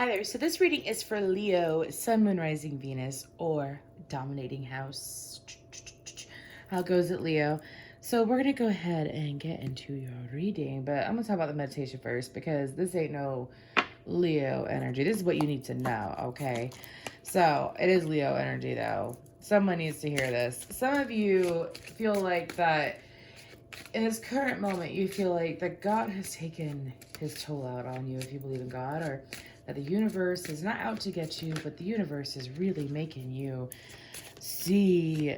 Hi there. So this reading is for Leo, Sun, Moon, Rising, Venus, or Dominating House. How goes it, Leo? So we're going to go ahead and get into your reading, but I'm going to talk about the meditation first because this ain't no Leo energy. This is what you need to know, okay? So it is Leo energy, though. Someone needs to hear this. Some of you feel like that in this current moment, you feel like that God has taken his toll out on you if you believe in God, or that the universe is not out to get you, but the universe is really making you see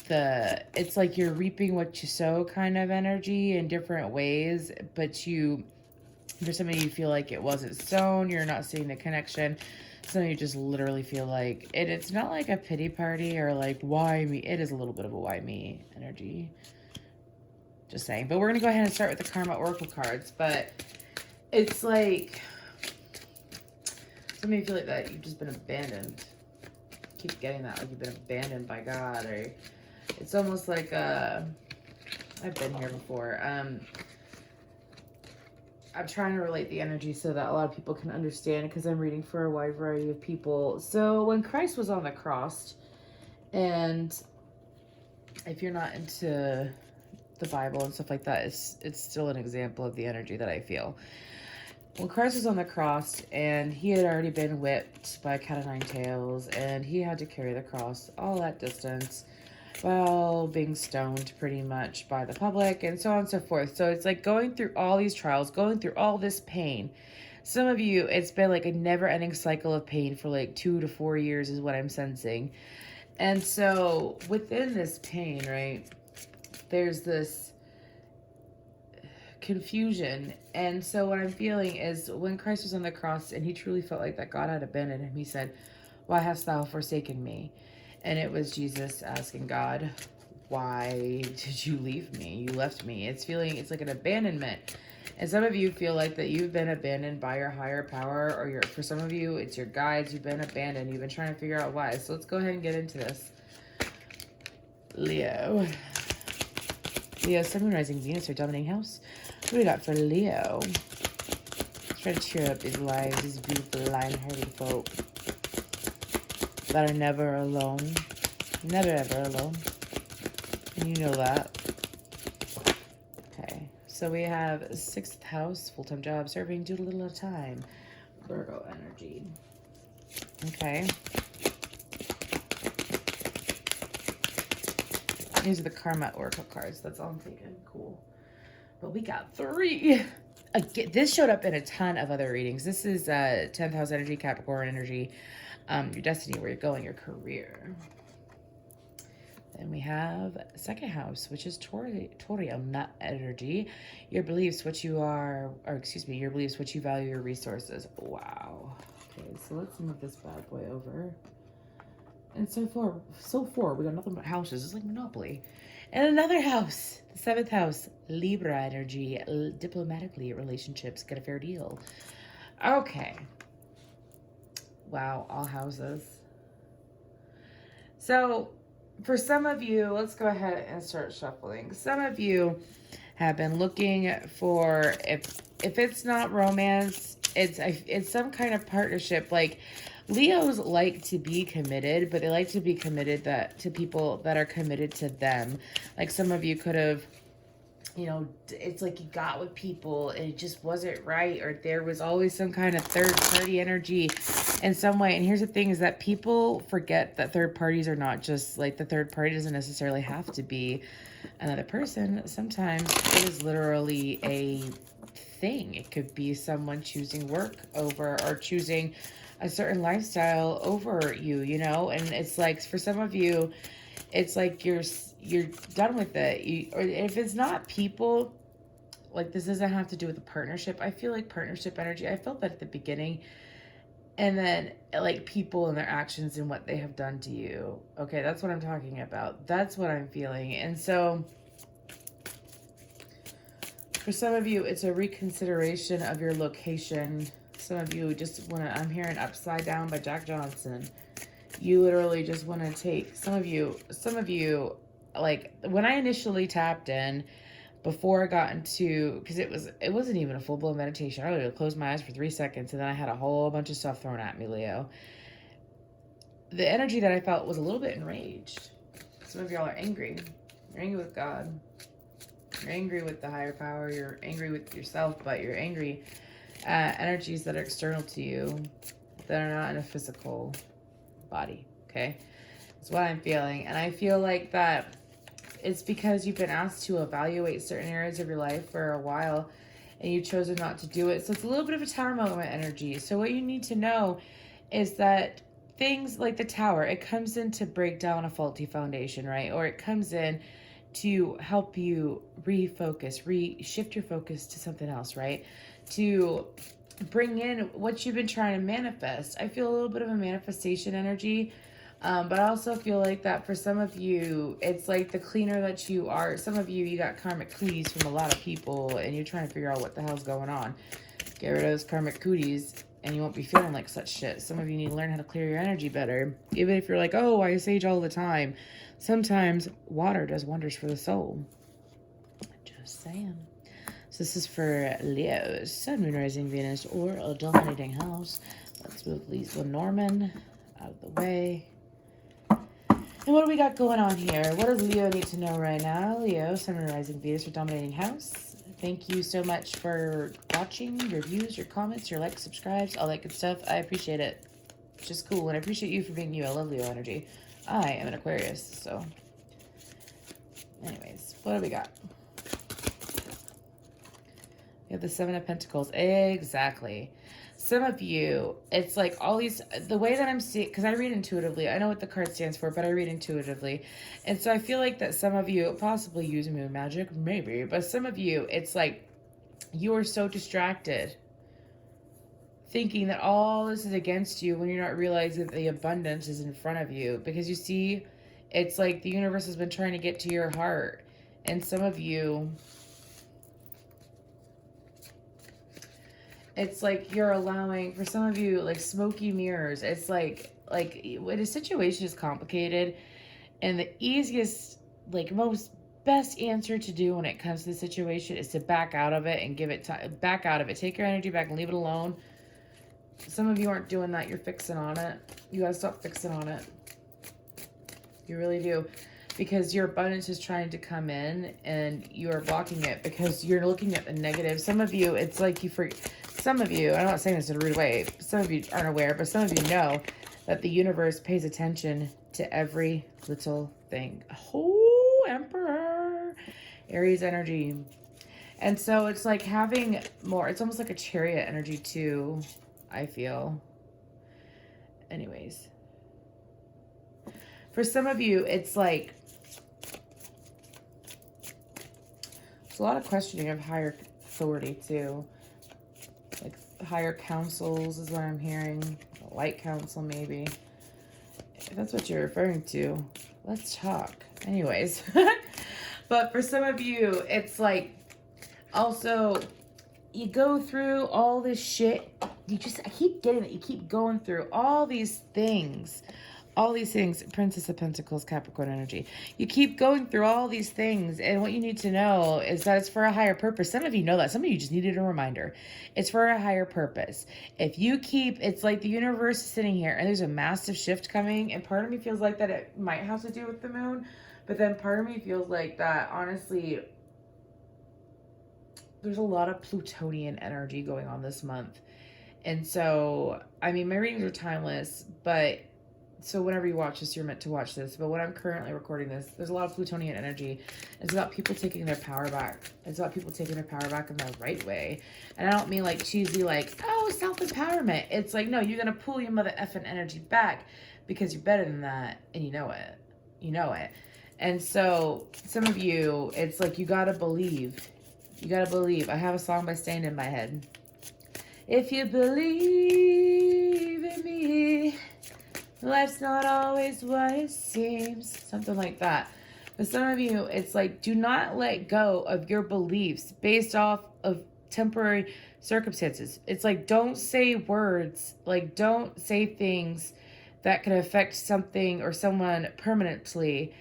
it's like you're reaping what you sow kind of energy in different ways, but for some of you feel like it wasn't sown, you're not seeing the connection. Some of you just literally feel like it's not like a pity party or like why me. It is a little bit of a why me energy. Just saying. But we're going to go ahead and start with the Karma Oracle cards. But it's like some of you feel like that you've just been abandoned. Keep getting that, like you've been abandoned by God. Or it's almost like I've been here before. I'm trying to relate the energy so that a lot of people can understand, because I'm reading for a wide variety of people. So when Christ was on the cross, and if you're not into the Bible and stuff like that, it's still an example of the energy that I feel. When Christ was on the cross and he had already been whipped by a cat of nine tails, and he had to carry the cross all that distance while being stoned pretty much by the public and so on and so forth. So it's like going through all these trials, going through all this pain. Some of you, it's been like a never-ending cycle of pain for like 2 to 4 years is what I'm sensing. And so within this pain, right, there's this confusion. And so what I'm feeling is when Christ was on the cross and he truly felt like that God had abandoned him, he said, "Why hast thou forsaken me?" And it was Jesus asking God, "Why did you leave me? You left me." It's like an abandonment. And some of you feel like that you've been abandoned by your higher power, or for some of you, it's your guides. You've been abandoned. You've been trying to figure out why. So let's go ahead and get into this. Leo, Sun, Moon, Rising, Venus, or Dominating House. What do we got for Leo? Let's try to cheer up these lives, these beautiful, lion-hearted folk that are never alone. Never, ever alone. And you know that. Okay. So we have 6th house, full-time job, serving, do a little at a time. Virgo energy. Okay. These are the Karma Oracle cards. That's all I'm thinking. Cool. But we got 3. Again, this showed up in a ton of other readings. This is 10th house energy, Capricorn energy, your destiny, where you're going, your career. Then we have 2nd house, which is Taurian energy, your beliefs, what you are, or excuse me, your beliefs, what you value, your resources. Wow. Okay, so let's move this bad boy over. And so far, we got nothing but houses. It's like Monopoly. And another house, the 7th house, Libra energy, diplomatically, relationships, get a fair deal. Okay. Wow, all houses. So for some of you, let's go ahead and start shuffling. Some of you have been looking for, if it's not romance, it's some kind of partnership. Like, Leos like to be committed, but they like to be committed to people that are committed to them. Like, some of you could have, it's like you got with people and it just wasn't right, or there was always some kind of third party energy in some way. And here's the thing, is that people forget that third parties are not just like, the third party doesn't necessarily have to be another person. Sometimes it is literally a thing. It could be someone choosing work over, or choosing a certain lifestyle over you, and it's like, for some of you, it's like you're done with it. Or if it's not people, like, this doesn't have to do with a partnership. I feel like partnership energy, I felt that at the beginning, and then like people and their actions and what they have done to you. Okay, that's what I'm talking about. That's what I'm feeling. And so for some of you, it's a reconsideration of your location. Some of you just want to, I'm hearing Upside Down by Jack Johnson. You literally just want to take, some of you, like, when I initially tapped in, before I got into, because it wasn't even a full-blown meditation. I literally closed my eyes for 3 seconds and then I had a whole bunch of stuff thrown at me, Leo. The energy that I felt was a little bit enraged. Some of y'all are angry. You're angry with God. You're angry with the higher power. You're angry with yourself, but you're angry at energies that are external to you that are not in a physical body, okay? That's what I'm feeling. And I feel like that it's because you've been asked to evaluate certain areas of your life for a while and you've chosen not to do it. So it's a little bit of a tower moment energy. So what you need to know is that things like the tower, it comes in to break down a faulty foundation, right? Or it comes in to help you refocus, shift your focus to something else, right? To bring in what you've been trying to manifest. I feel a little bit of a manifestation energy, but I also feel like that for some of you, it's like the cleaner that you are. Some of you got karmic cooties from a lot of people and you're trying to figure out what the hell's going on. Get rid of those karmic cooties and you won't be feeling like such shit. Some of you need to learn how to clear your energy better. Even if you're like, oh, I sage all the time. Sometimes water does wonders for the soul. Just saying. So this is for Leo, Sun, Moon, Rising, Venus, or a dominating house. Let's move Lisa Norman out of the way. And what do we got going on here? What does Leo need to know right now? Leo, Sun, Moon, Rising, Venus, or dominating house. Thank you so much for watching, your views, your comments, your likes, subscribes, all that good stuff. I appreciate it. It's just cool. And I appreciate you for being you. I love Leo energy. I am an Aquarius, so. Anyways, what do we got? We have the Seven of Pentacles. Exactly. Some of you, it's like all these, the way that I'm seeing, because I read intuitively. I know what the card stands for, but I read intuitively. And so I feel like that some of you possibly use moon magic, maybe, but some of you, it's like you are so distracted thinking that all this is against you when you're not realizing that the abundance is in front of you. Because you see, it's like the universe has been trying to get to your heart. And some of you, it's like you're allowing, for some of you, like smoky mirrors. It's like when a situation is complicated and the easiest, like most best answer to do when it comes to the situation is to back out of it and give it time, back out of it. Take your energy back and leave it alone. Some of you aren't doing that. You're fixing on it. You gotta stop fixing on it. You really do. Because your abundance is trying to come in and you are blocking it because you're looking at the negative. Some of you, it's like you forget. Some of you, I'm not saying this in a rude way, some of you aren't aware, but some of you know that the universe pays attention to every little thing. Oh, Emperor. Aries energy. And so it's like having more, it's almost like a chariot energy too, I feel. Anyways. For some of you, it's like, there's a lot of questioning of higher authority too. Like higher councils is what I'm hearing. A light council maybe. If that's what you're referring to, let's talk. Anyways. But for some of you, it's like also you go through all this shit. I keep getting it. You keep going through all these things. All these things, Princess of Pentacles, Capricorn energy. You keep going through all these things, and what you need to know is that it's for a higher purpose. Some of you know that. Some of you just needed a reminder. It's for a higher purpose. If you keep, it's like the universe is sitting here, and there's a massive shift coming, and part of me feels like that it might have to do with the moon, but then part of me feels like that, honestly, there's a lot of Plutonian energy going on this month. And so, I mean, my readings are timeless, but so whenever you watch this, you're meant to watch this. But when I'm currently recording this, there's a lot of Plutonian energy. It's about people taking their power back. It's about people taking their power back in the right way. And I don't mean like cheesy, like, oh, self-empowerment. It's like, no, you're going to pull your mother effing energy back because you're better than that. And you know it. You know it. And so some of you, it's like you got to believe. You got to believe. I have a song by Stain in my head. If you believe in me, life's not always what it seems. Something like that. But some of you, it's like, do not let go of your beliefs based off of temporary circumstances. It's like, don't say words, like don't say things that could affect something or someone permanently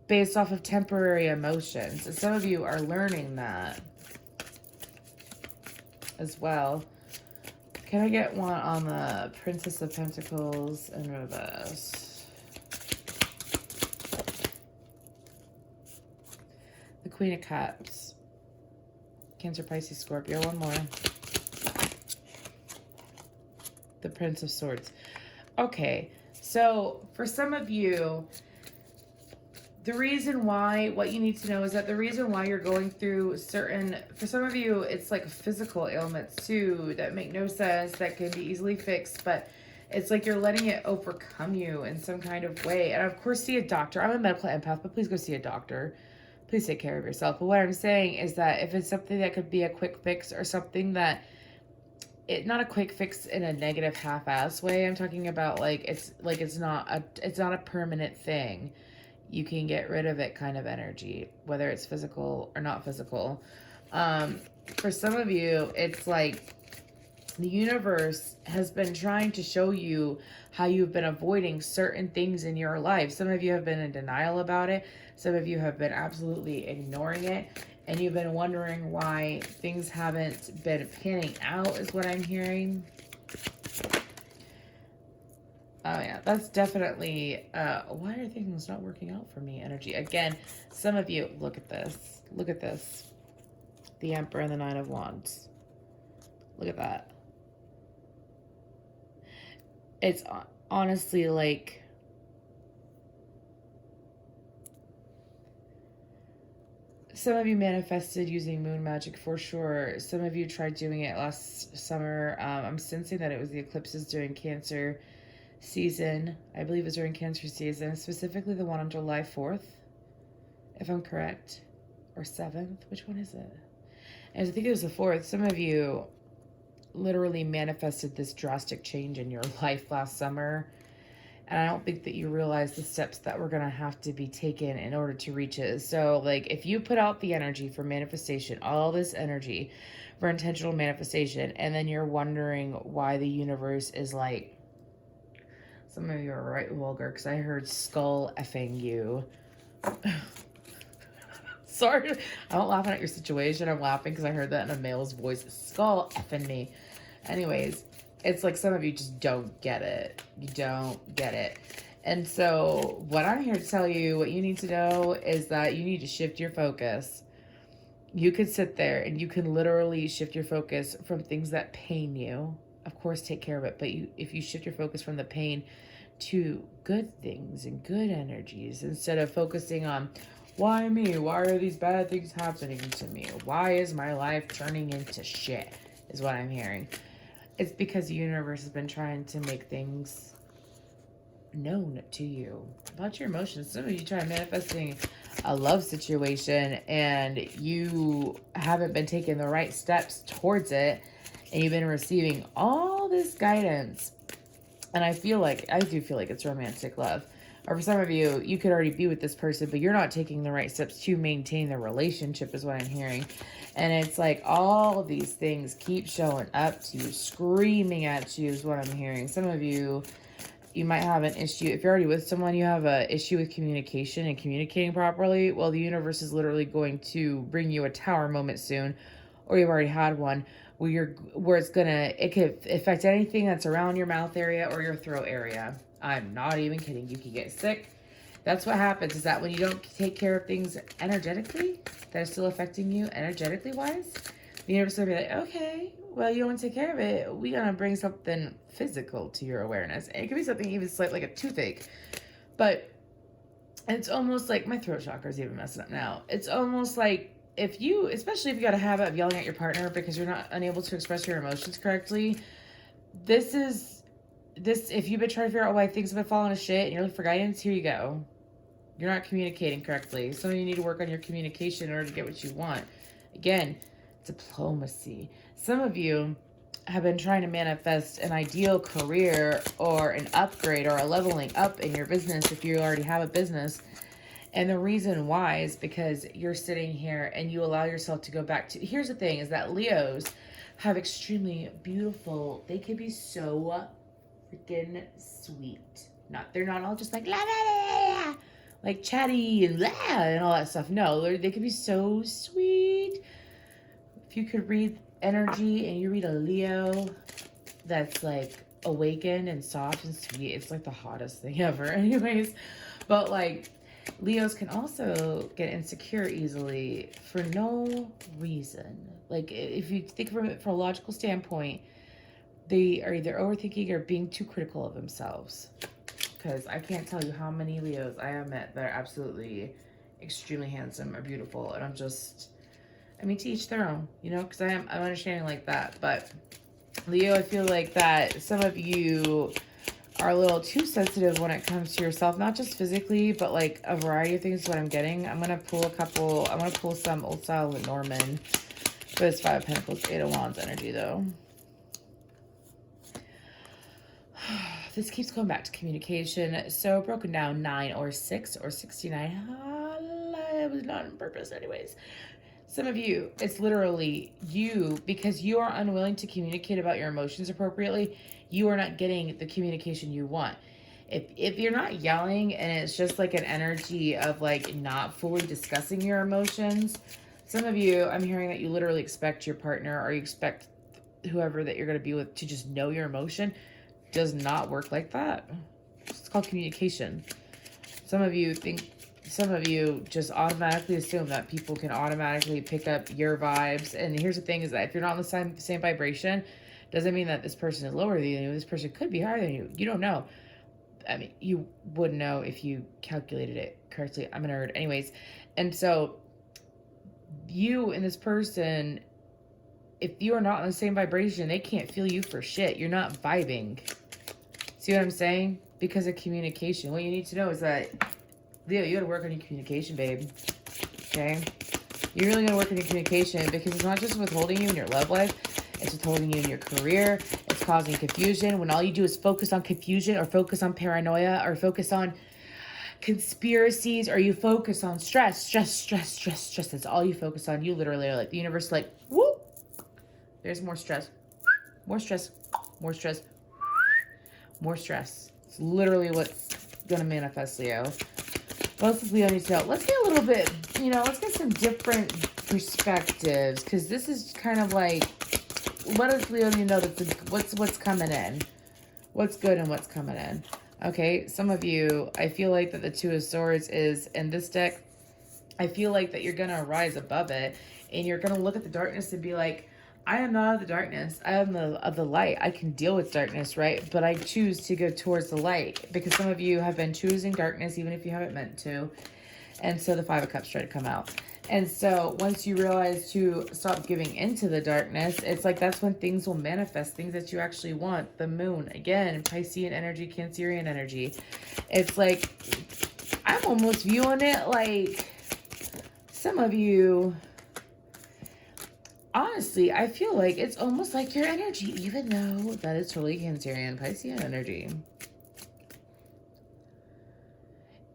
based off of temporary emotions. And some of you are learning that as well. Can I get one on the Princess of Pentacles and reverse? The Queen of Cups. Cancer, Pisces, Scorpio. One more. The Prince of Swords. Okay, so for some of you, the reason why, what you need to know is that the reason why you're going through certain, for some of you, it's like physical ailments too that make no sense, that can be easily fixed, but it's like you're letting it overcome you in some kind of way. And of course, see a doctor. I'm a medical empath, but please go see a doctor. Please take care of yourself. But what I'm saying is that if it's something that could be a quick fix or something that, not a quick fix in a negative half-ass way. I'm talking about it's not a permanent thing. You can get rid of it kind of energy, whether it's physical or not physical. For some of you, it's like the universe has been trying to show you how you've been avoiding certain things in your life. Some of you have been in denial about it. Some of you have been absolutely ignoring it. And you've been wondering why things haven't been panning out, is what I'm hearing. Oh yeah, that's definitely, why are things not working out for me energy? Again, some of you, look at this. Look at this. The Emperor and the Nine of Wands. Look at that. It's honestly like, some of you manifested using moon magic for sure. Some of you tried doing it last summer. I'm sensing that it was the eclipses during Cancer season. I believe it was during Cancer season, specifically the one on July 4th, if I'm correct, or 7th. Which one is it? And I think it was the 4th. Some of you literally manifested this drastic change in your life last summer. And I don't think that you realize the steps that were going to have to be taken in order to reach it. So, like, if you put out the energy for manifestation, all this energy for intentional manifestation, and then you're wondering why the universe is like, some of you are right vulgar, because I heard skull effing you. Sorry, I'm not laughing at your situation. I'm laughing because I heard that in a male's voice. Skull effing me. Anyways, it's like some of you just don't get it. You don't get it. And so what I'm here to tell you, what you need to know is that you need to shift your focus. You could sit there and you can literally shift your focus from things that pain you. Of course, take care of it. But if you shift your focus from the pain to good things and good energies, instead of focusing on, why me? Why are these bad things happening to me? Why is my life turning into shit? Is what I'm hearing. It's because the universe has been trying to make things known to you about your emotions. Some of you try manifesting a love situation and you haven't been taking the right steps towards it, and you've been receiving all this guidance. And I do feel like it's romantic love. Or for some of you, you could already be with this person, but you're not taking the right steps to maintain the relationship, is what I'm hearing. And it's like all of these things keep showing up to you, screaming at you, is what I'm hearing. Some of you, you might have an issue. If you're already with someone, you have an issue with communication and communicating properly. Well, the universe is literally going to bring you a tower moment soon, or you've already had one, it could affect anything that's around your mouth area or your throat area. I'm not even kidding. You can get sick. That's what happens, is that when you don't take care of things energetically that are still affecting you energetically wise, the universe will be like, okay, well, you don't want to take care of it. We're going to bring something physical to your awareness. And it could be something even slight, like a toothache. But it's almost like, my throat chakra is even messing up now. It's almost like, especially if you got a habit of yelling at your partner because you're not unable to express your emotions correctly, if you've been trying to figure out why things have been falling to shit and you're looking for guidance, here you go. You're not communicating correctly. Some of you need to work on your communication in order to get what you want. Again, diplomacy. Some of you have been trying to manifest an ideal career or an upgrade or a leveling up in your business if you already have a business. And the reason why is because you're sitting here and you allow yourself to go back to... Here's the thing, is that Leos have extremely beautiful... They can be so freaking sweet. They're not all just like, la, la, la, la, la. like chatty and blah and all that stuff. No, they could be so sweet. If you could read energy and you read a Leo that's like awakened and soft and sweet, it's like the hottest thing ever. Anyways, but like Leos can also get insecure easily for no reason. Like if you think from it from a logical standpoint, they are either overthinking or being too critical of themselves. Because I can't tell you how many Leos I have met that are absolutely extremely handsome or beautiful, and I'm just, I mean, to each their own, you know, because I'm understanding like that. But Leo, I feel like that some of you are a little too sensitive when it comes to yourself, not just physically, but like a variety of things is what I'm getting. I'm going to pull some old style Norman for this Five of Pentacles, Eight of Wands energy though. This keeps going back to communication. So broken down 9 or 6 or 69. It was not on purpose anyways. Some of you, it's literally you, because you are unwilling to communicate about your emotions appropriately, you are not getting the communication you want. If you're not yelling and it's just like an energy of like not fully discussing your emotions, some of you, I'm hearing that you literally expect your partner or you expect whoever that you're going to be with to just know your emotion. Does not work like that. It's called communication. Some of you just automatically assume that people can automatically pick up your vibes. And here's the thing is that if you're not on the same vibration, doesn't mean that this person is lower than you. This person could be higher than you. You don't know. I mean, you wouldn't know if you calculated it correctly. I'm a nerd. Anyways. And so you and this person, if you are not on the same vibration, they can't feel you for shit. You're not vibing. See what I'm saying? Because of communication. What you need to know is that, Leo, you gotta work on your communication, babe. Okay? You're really gonna work on your communication because it's not just withholding you in your love life, it's withholding you in your career. It's causing confusion. When all you do is focus on confusion or focus on paranoia or focus on conspiracies or you focus on stress. That's all you focus on. You literally are like, the universe is like, whoop. There's more stress. More stress. More stress. More stress. It's literally what's gonna manifest, Leo. What else does Leo need to know? Let's get a little bit, let's get some different perspectives, because this is kind of like, what does Leo need to know? What's coming in? What's good and what's coming in? Okay, some of you, I feel like that the Two of Swords is in this deck. I feel like that you're gonna rise above it, and you're gonna look at the darkness and be like, I am not of the darkness. I am of the light. I can deal with darkness, right? But I choose to go towards the light because some of you have been choosing darkness even if you haven't meant to. And so the Five of Cups tried to come out. And so once you realize to stop giving into the darkness, it's like that's when things will manifest, things that you actually want. The moon, again, Piscean energy, Cancerian energy. It's like, I'm almost viewing it like some of you... Honestly, I feel like it's almost like your energy, even though that is totally Cancerian, Piscean energy.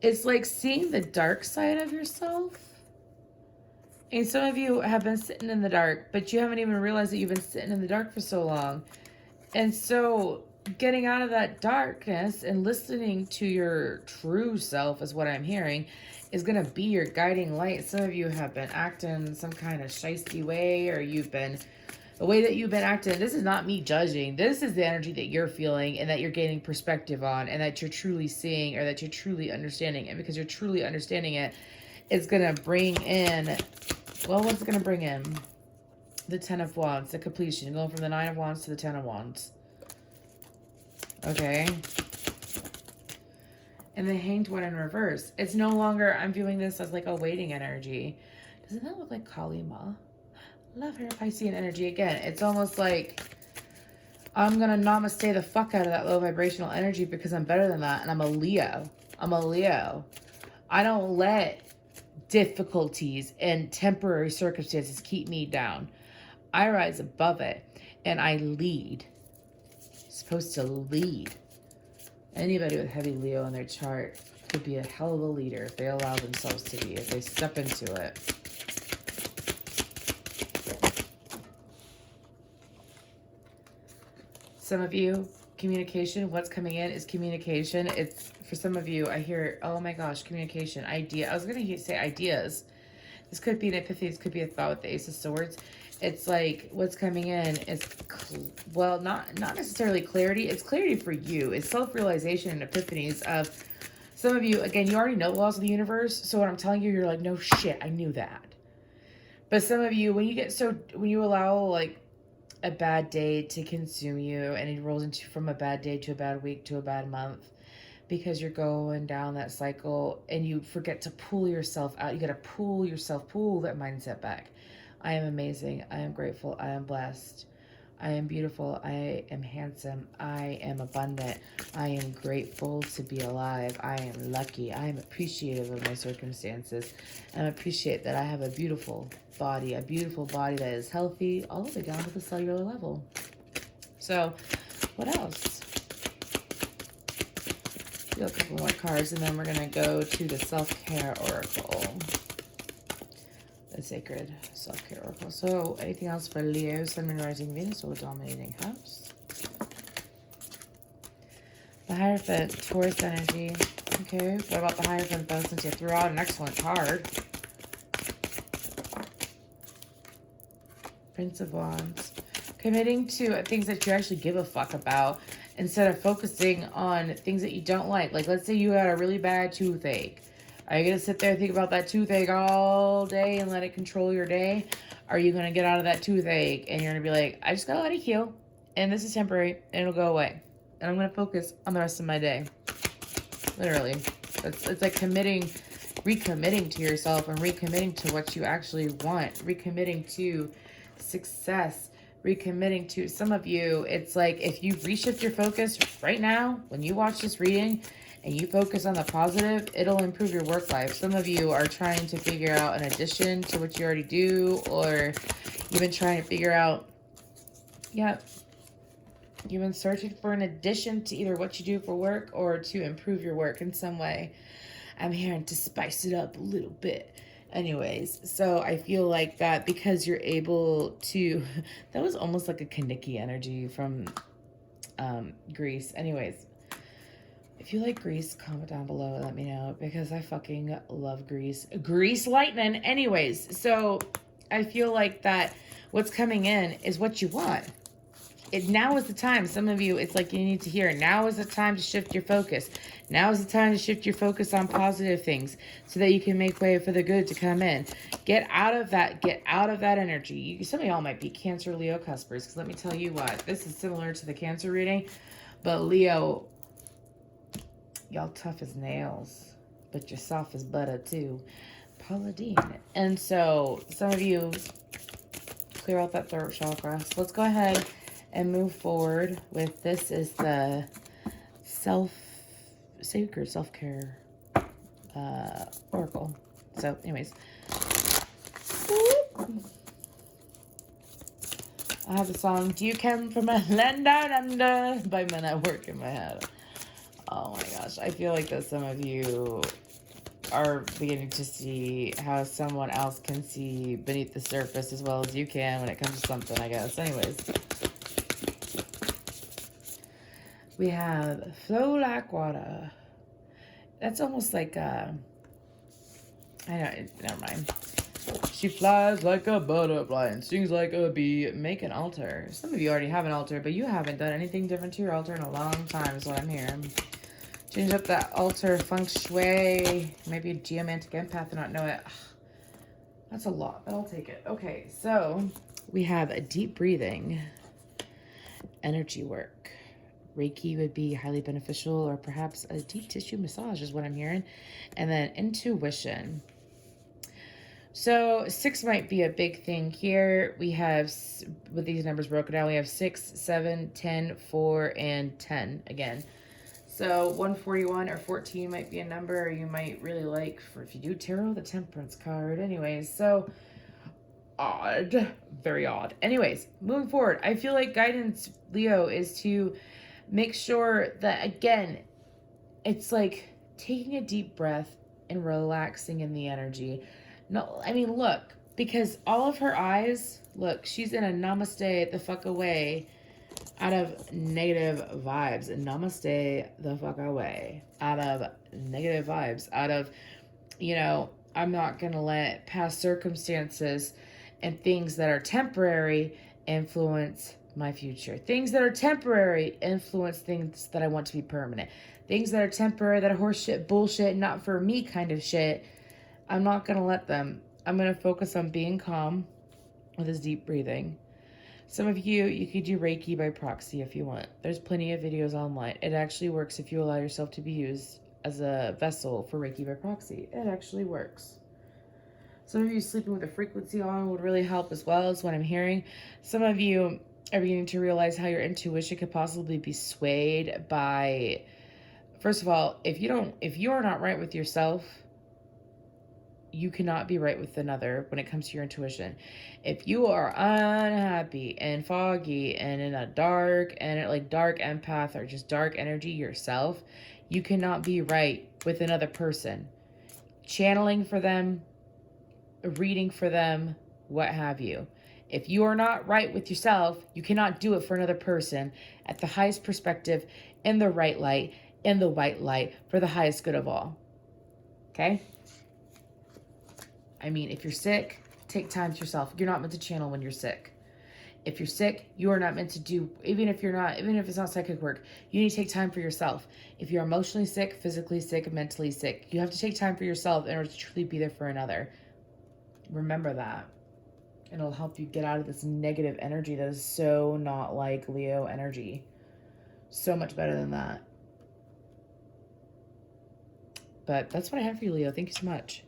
It's like seeing the dark side of yourself. And some of you have been sitting in the dark, but you haven't even realized that you've been sitting in the dark for so long. And so getting out of that darkness and listening to your true self is what I'm hearing, is going to be your guiding light. Some of you have been acting some kind of shiesty way, or the way that you've been acting, this is not me judging. This is the energy that you're feeling and that you're gaining perspective on and that you're truly seeing or that you're truly understanding. And because you're truly understanding it, it's going to bring in, well, what's it going to bring in? The Ten of Wands, the completion, going from the Nine of Wands to the Ten of Wands. Okay. And the Hanged One in reverse. It's no longer, I'm viewing this as like a waiting energy. Doesn't that look like Kali Ma? Love her Piscean energy. Again, it's almost like I'm going to namaste the fuck out of that low vibrational energy because I'm better than that. And I'm a Leo. I don't let difficulties and temporary circumstances keep me down. I rise above it and I lead. Supposed to lead. Anybody with heavy Leo in their chart could be a hell of a leader if they allow themselves to be, if they step into it. Some of you communication. What's coming in is communication. It's, for some of you, I hear, oh my gosh, communication, idea. I was going to say ideas. This could be an epiphany. This could be a thought with the Ace of Swords. It's like what's coming in is, well, not necessarily clarity. It's clarity for you. It's self-realization and epiphanies of some of you. Again, you already know the laws of the universe. So what I'm telling you, you're like, no shit, I knew that. But some of you, when you allow like a bad day to consume you, and it rolls into from a bad day to a bad week to a bad month, because you're going down that cycle and you forget to pull yourself out. You got to pull that mindset back. I am amazing. I am grateful. I am blessed. I am beautiful. I am handsome. I am abundant. I am grateful to be alive. I am lucky. I am appreciative of my circumstances. And I appreciate that I have a beautiful body that is healthy all the way down to the cellular level. So, what else? Do a couple more cards, and then we're going to go to the self-care oracle. The sacred self-care oracle. So, anything else for Leo, Sun, Moon, Rising, Venus, or dominating house? The Hierophant, Taurus energy. Okay, what about the Hierophant, though, since you threw out an excellent card? Prince of Wands. Committing to things that you actually give a fuck about, instead of focusing on things that you don't like. Like, let's say you had a really bad toothache. Are you going to sit there and think about that toothache all day and let it control your day? Are you going to get out of that toothache and you're going to be like, I just got to let it heal, and this is temporary, and it'll go away, and I'm going to focus on the rest of my day? Literally. It's like recommitting to yourself and recommitting to what you actually want, recommitting to success, recommitting to, some of you, it's like if you reshift your focus right now, when you watch this reading and you focus on the positive, it'll improve your work life. Some of you are trying to figure out an addition to what you already do, or you've been trying to figure out, you've been searching for an addition to either what you do for work or to improve your work in some way. I'm hearing to spice it up a little bit. Anyways, so I feel like that because you're able to, that was almost like a Kaniki energy from Greece. Anyways, if you like Greece, comment down below and let me know, because I fucking love Greece. Grease lightning. Anyways, so I feel like that what's coming in is what you want. Now is the time. Some of you, it's like you need to hear, now is the time to shift your focus. Now is the time to shift your focus on positive things so that you can make way for the good to come in. Get out of that energy. Some of y'all might be Cancer, Leo, cuspers, because let me tell you what, this is similar to the Cancer reading, but Leo, y'all tough as nails, but you're soft as butter too. Paula Deen. And so some of you clear out that throat chakra. So let's go ahead and move forward with, this is the sacred self-care oracle. So anyways, I have a song, Do You Come From a Land Down Under by Men at Work in my head. Oh my gosh, I feel like that some of you are beginning to see how someone else can see beneath the surface as well as you can when it comes to something, I guess. Anyways, we have flow like water. That's almost like I know, never mind. She flies like a butterfly and sings like a bee. Make an altar. Some of you already have an altar, but you haven't done anything different to your altar in a long time is what I'm hearing. Change up that altar feng shui. Maybe a geomantic empath and not know it. Ugh, that's a lot, but I'll take it. Okay, so we have a deep breathing, energy work. Reiki would be highly beneficial, or perhaps a deep tissue massage is what I'm hearing. And then intuition. So 6 might be a big thing here. We have, with these numbers broken down, we have 6, 7, 10, 4, and 10 again. So 141 or 14 might be a number you might really like for if you do tarot, the Temperance card. Anyways, so odd, very odd. Anyways, moving forward, I feel like guidance, Leo, is to make sure that, again, it's like taking a deep breath and relaxing in the energy. No, I mean, look, because all of her eyes, look, she's in a namaste the fuck away. out of negative vibes. Namaste the fuck away. Out of negative vibes. Out of, you know, I'm not going to let past circumstances and things that are temporary influence my future. Things that are temporary influence things that I want to be permanent. Things that are temporary, that are horseshit, bullshit, not for me kind of shit, I'm not going to let them. I'm going to focus on being calm with this deep breathing. Some of you could do Reiki by proxy if you want. There's plenty of videos online. It actually works if you allow yourself to be used as a vessel for Reiki by proxy. It actually works. Some of you sleeping with a frequency on would really help as well, as what I'm hearing. Some of you are beginning to realize how your intuition could possibly be swayed by, first of all, if you're not right with yourself, you cannot be right with another when it comes to your intuition. If you are unhappy and foggy and in a dark empath or just dark energy yourself, you cannot be right with another person. Channeling for them, reading for them, what have you. If you are not right with yourself, you cannot do it for another person at the highest perspective, in the right light, in the white light, for the highest good of all. Okay? I mean, if you're sick, take time to yourself. You're not meant to channel when you're sick. If you're sick, you are not meant to do, even if it's not psychic work, you need to take time for yourself. If you're emotionally sick, physically sick, mentally sick, you have to take time for yourself in order to truly be there for another. Remember that. It'll help you get out of this negative energy that is so not like Leo energy. So much better than that. But that's what I have for you, Leo. Thank you so much.